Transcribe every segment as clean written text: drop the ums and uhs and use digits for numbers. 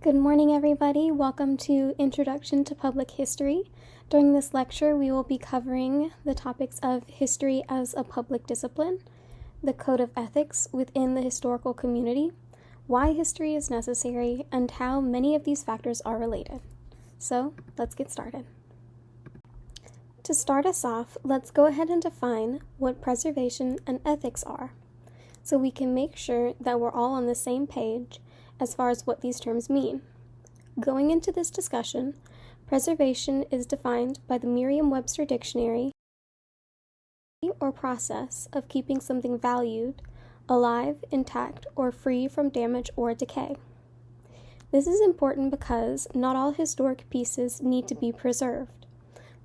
Good morning, everybody. Welcome to Introduction to Public History. During this lecture, we will be covering the topics of history as a public discipline, the code of ethics within the historical community, why history is necessary, and how many of these factors are related. So, let's get started. To start us off, let's go ahead and define what preservation and ethics are, so we can make sure that we're all on the same page as far as what these terms mean. Going into this discussion, preservation is defined by the Merriam-Webster Dictionary or process of keeping something valued, alive, intact, or free from damage or decay. This is important because not all historic pieces need to be preserved.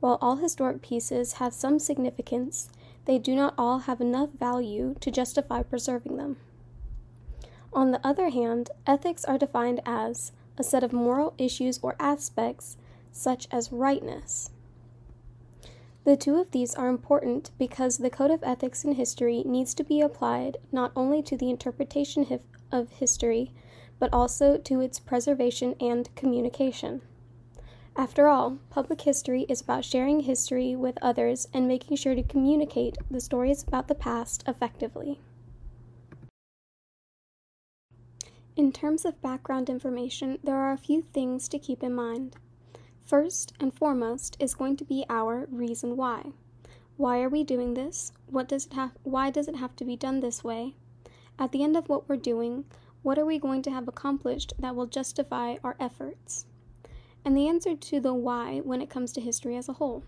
While all historic pieces have some significance, they do not all have enough value to justify preserving them. On the other hand, ethics are defined as a set of moral issues or aspects, such as rightness. The two of these are important because the code of ethics in history needs to be applied not only to the interpretation of history, but also to its preservation and communication. After all, public history is about sharing history with others and making sure to communicate the stories about the past effectively. In terms of background information, there are a few things to keep in mind. First and foremost is going to be our reason why. Why are we doing this? Why does it have to be done this way? At the end of what we're doing, what are we going to have accomplished that will justify our efforts? And the answer to the why when it comes to history as a whole.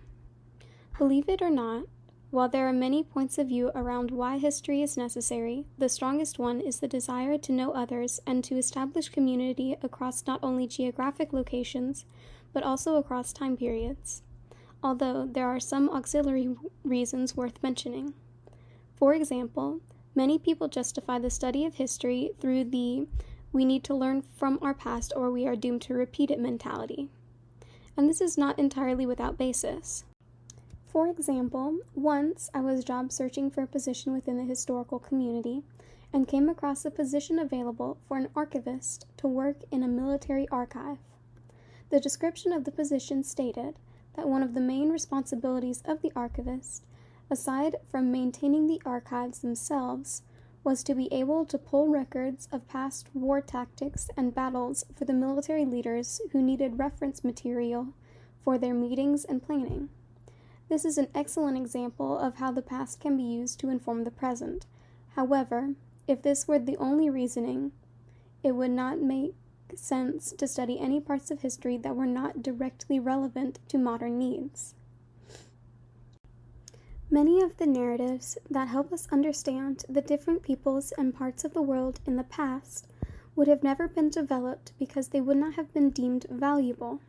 Believe it or not, while there are many points of view around why history is necessary, the strongest one is the desire to know others and to establish community across not only geographic locations, but also across time periods. Although there are some auxiliary reasons worth mentioning. For example, many people justify the study of history through the "we need to learn from our past or we are doomed to repeat it" mentality. And this is not entirely without basis. For example, once I was job searching for a position within the historical community and came across a position available for an archivist to work in a military archive. The description of the position stated that one of the main responsibilities of the archivist, aside from maintaining the archives themselves, was to be able to pull records of past war tactics and battles for the military leaders who needed reference material for their meetings and planning. This is an excellent example of how the past can be used to inform the present. However, if this were the only reasoning, it would not make sense to study any parts of history that were not directly relevant to modern needs. Many of the narratives that help us understand the different peoples and parts of the world in the past would have never been developed because they would not have been deemed valuable.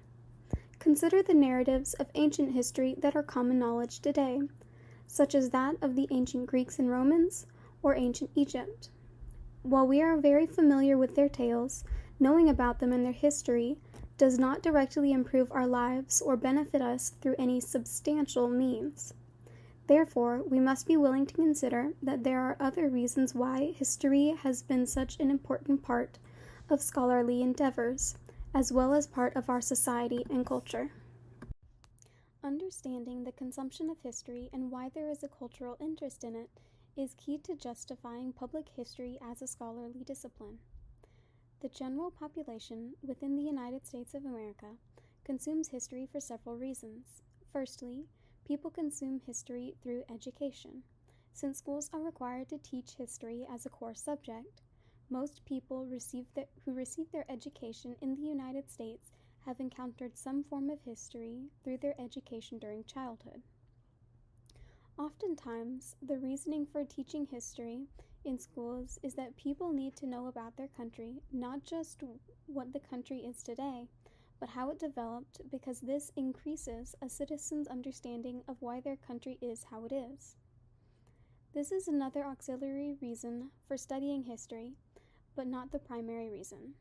Consider the narratives of ancient history that are common knowledge today, such as that of the ancient Greeks and Romans or ancient Egypt. While we are very familiar with their tales, knowing about them and their history does not directly improve our lives or benefit us through any substantial means. Therefore, we must be willing to consider that there are other reasons why history has been such an important part of scholarly endeavors, as well as part of our society and culture. Understanding the consumption of history and why there is a cultural interest in it is key to justifying public history as a scholarly discipline. The general population within the United States of America consumes history for several reasons. Firstly, people consume history through education. Since schools are required to teach history as a core subject, most people who receive their education in the United States have encountered some form of history through their education during childhood. Oftentimes, the reasoning for teaching history in schools is that people need to know about their country, not just what the country is today, but how it developed, because this increases a citizen's understanding of why their country is how it is. This is another auxiliary reason for studying history, but not the primary reason.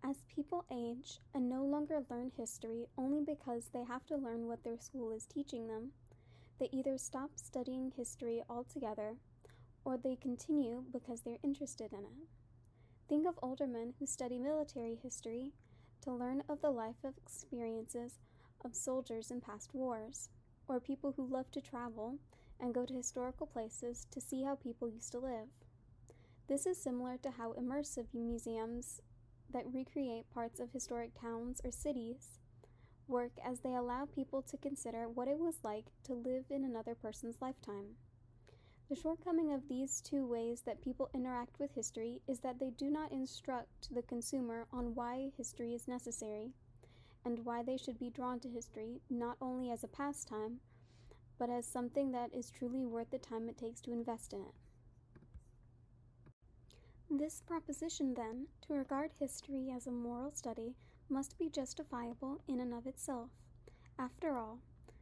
As people age and no longer learn history only because they have to learn what their school is teaching them, they either stop studying history altogether or they continue because they're interested in it. Think of older men who study military history to learn of the life experiences of soldiers in past wars, or people who love to travel and go to historical places to see how people used to live. This is similar to how immersive museums that recreate parts of historic towns or cities work, as they allow people to consider what it was like to live in another person's lifetime. The shortcoming of these two ways that people interact with history is that they do not instruct the consumer on why history is necessary, and why they should be drawn to history not only as a pastime, but as something that is truly worth the time it takes to invest in it. This proposition, then, to regard history as a moral study must be justifiable in and of itself. After all,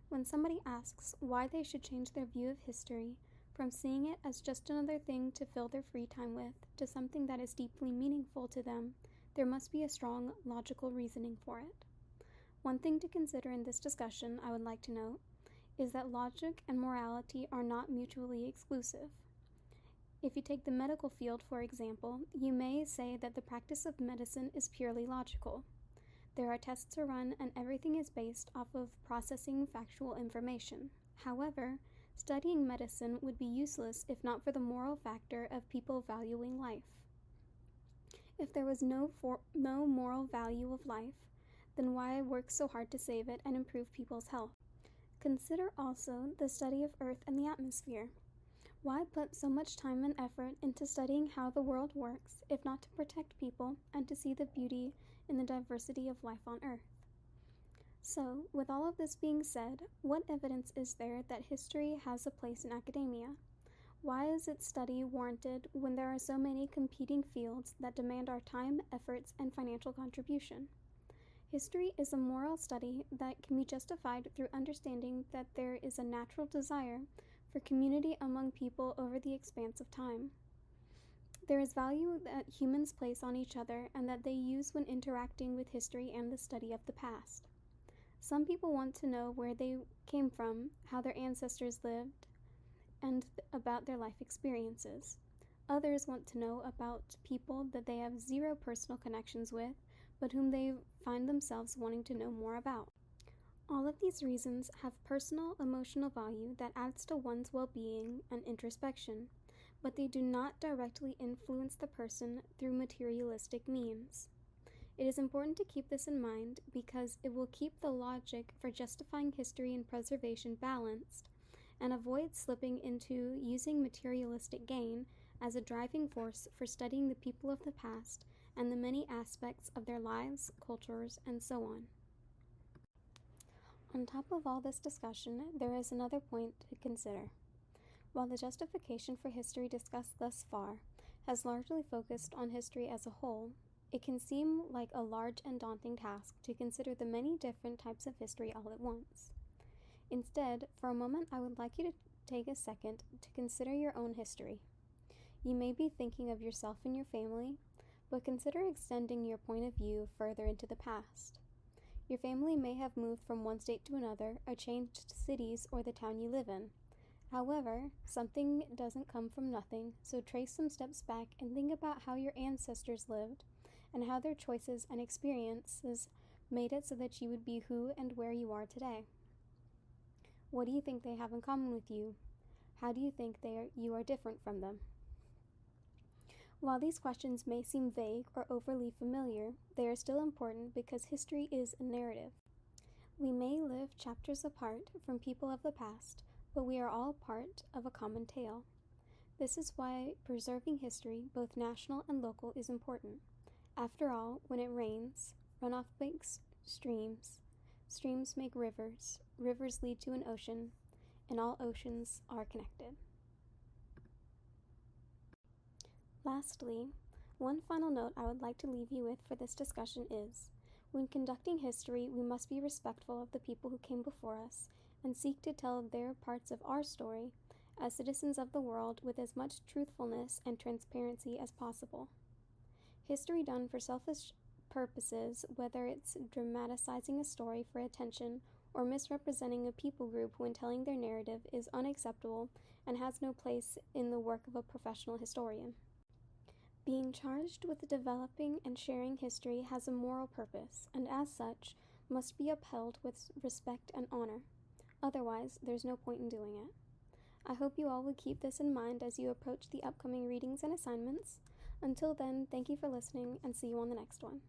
when somebody asks why they should change their view of history from seeing it as just another thing to fill their free time with to something that is deeply meaningful to them, there must be a strong logical reasoning for it. One thing to consider in this discussion, I would like to note, is that logic and morality are not mutually exclusive. If you take the medical field, for example, you may say that the practice of medicine is purely logical. There are tests to run, and everything is based off of processing factual information. However, studying medicine would be useless if not for the moral factor of people valuing life. If there was no moral value of life, then why work so hard to save it and improve people's health? Consider also the study of Earth and the atmosphere. Why put so much time and effort into studying how the world works, if not to protect people and to see the beauty in the diversity of life on Earth? So, with all of this being said, what evidence is there that history has a place in academia? Why is its study warranted when there are so many competing fields that demand our time, efforts, and financial contribution? History is a moral study that can be justified through understanding that there is a natural desire for community among people over the expanse of time. There is value that humans place on each other and that they use when interacting with history and the study of the past. Some people want to know where they came from, how their ancestors lived, and about their life experiences. Others want to know about people that they have zero personal connections with, but whom they find themselves wanting to know more about. All of these reasons have personal emotional value that adds to one's well-being and introspection, but they do not directly influence the person through materialistic means. It is important to keep this in mind because it will keep the logic for justifying history and preservation balanced, and avoid slipping into using materialistic gain as a driving force for studying the people of the past and the many aspects of their lives, cultures, and so on. On top of all this discussion, there is another point to consider. While the justification for history discussed thus far has largely focused on history as a whole, it can seem like a large and daunting task to consider the many different types of history all at once. Instead, for a moment, I would like you to take a second to consider your own history. You may be thinking of yourself and your family, but consider extending your point of view further into the past. Your family may have moved from one state to another, or changed cities or the town you live in. However, something doesn't come from nothing, so trace some steps back and think about how your ancestors lived, and how their choices and experiences made it so that you would be who and where you are today. What do you think they have in common with you? How do you think you are different from them? While these questions may seem vague or overly familiar, they are still important because history is a narrative. We may live chapters apart from people of the past, but we are all part of a common tale. This is why preserving history, both national and local, is important. After all, when it rains, runoff makes streams, streams make rivers, rivers lead to an ocean, and all oceans are connected. Lastly, one final note I would like to leave you with for this discussion is, when conducting history, we must be respectful of the people who came before us and seek to tell their parts of our story as citizens of the world with as much truthfulness and transparency as possible. History done for selfish purposes, whether it's dramatizing a story for attention or misrepresenting a people group when telling their narrative, is unacceptable and has no place in the work of a professional historian. Being charged with developing and sharing history has a moral purpose, and as such, must be upheld with respect and honor. Otherwise, there's no point in doing it. I hope you all will keep this in mind as you approach the upcoming readings and assignments. Until then, thank you for listening, and see you on the next one.